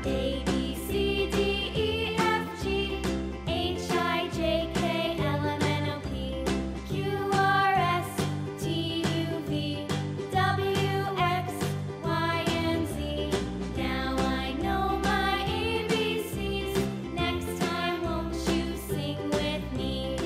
A, B, C, D, E, F, G, H, I, J, K, L, M, N, O, P, Q, R, S, T, U, V, W, X, Y, and Z. Now I know my ABCs. Next time, won't you sing with me?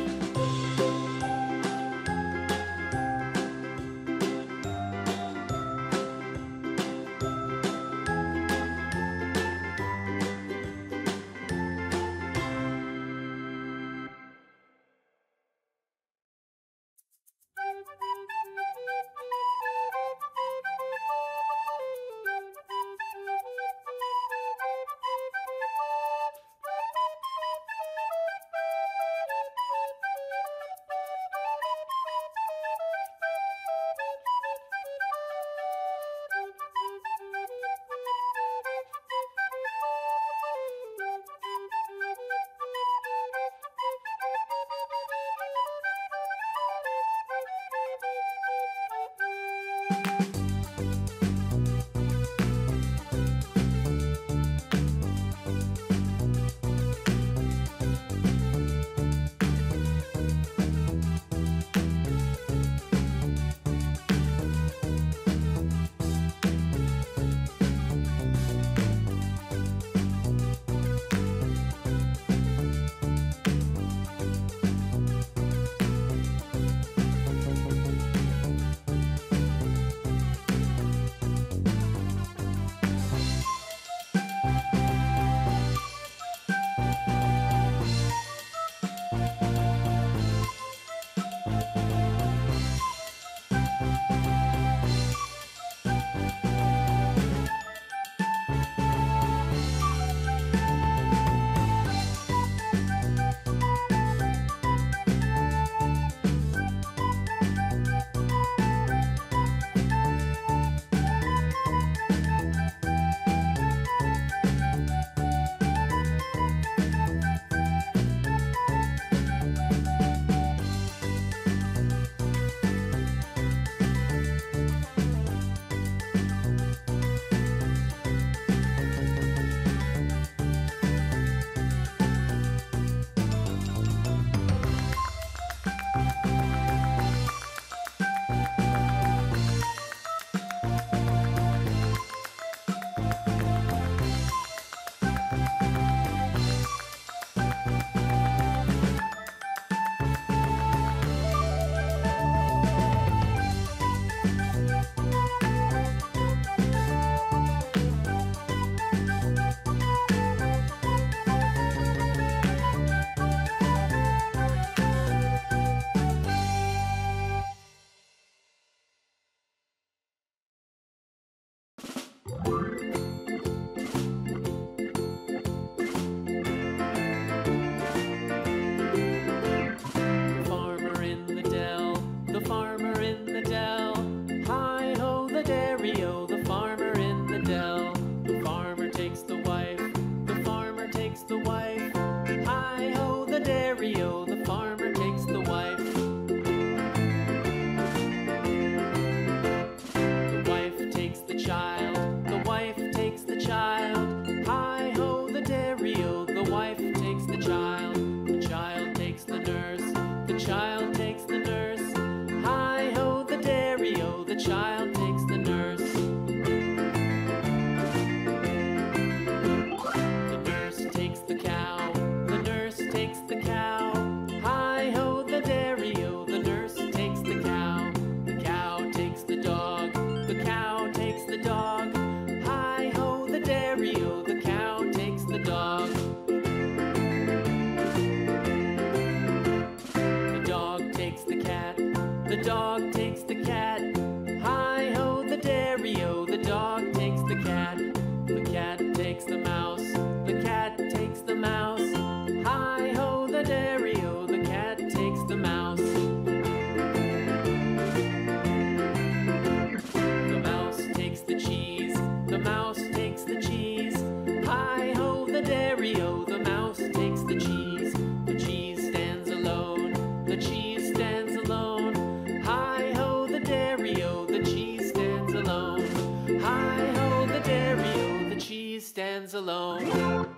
stands alone. bone.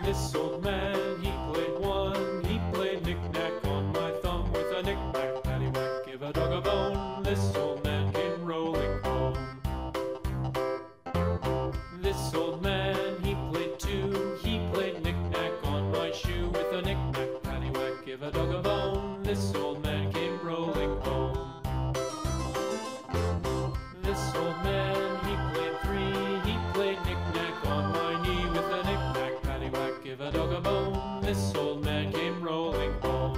This old man, he played one. He played knick-knack on my thumb with a knick-knack, paddywhack, give a dog a bone. This old man came rolling home. This old man, he played two. He played knick-knack on my shoe with a knick-knack, paddywhack, give a dog a bone. This old man came rolling home. This old man, he played three. He played knick-knack on my knee with a knick-knack, paddywhack, give a dog a bone. This old man came rolling home.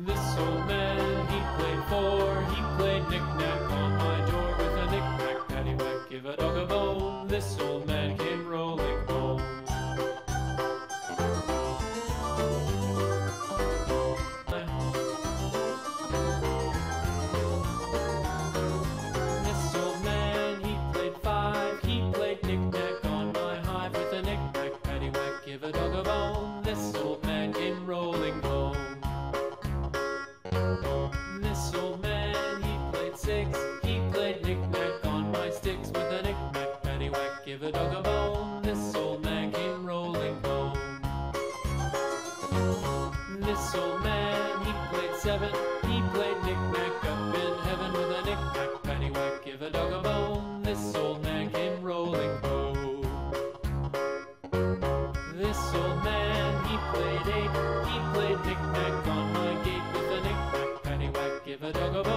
This old man, he played four. He played knick-knack on my door with a knick-knack, paddywhack, give a dog a bone. This old man came rolling home. This old man, he played five. He played knick-knack on my hive with a knick-knack, paddywhack, give a dog a bone. This old man came rolling home. This old man, he played six. He played knick-knack on my sticks with a knick-knack, paddywhack, give a dog a bone. This old man came rolling home. This old man, he played seven. He played knick-knack up in heaven with a knick-knack, paddywhack, give a dog a bone. This old man came rolling home. This old man, he played eight. He played knick-knack on my gate with a knick-knack, paddywhack, give a dog a bone.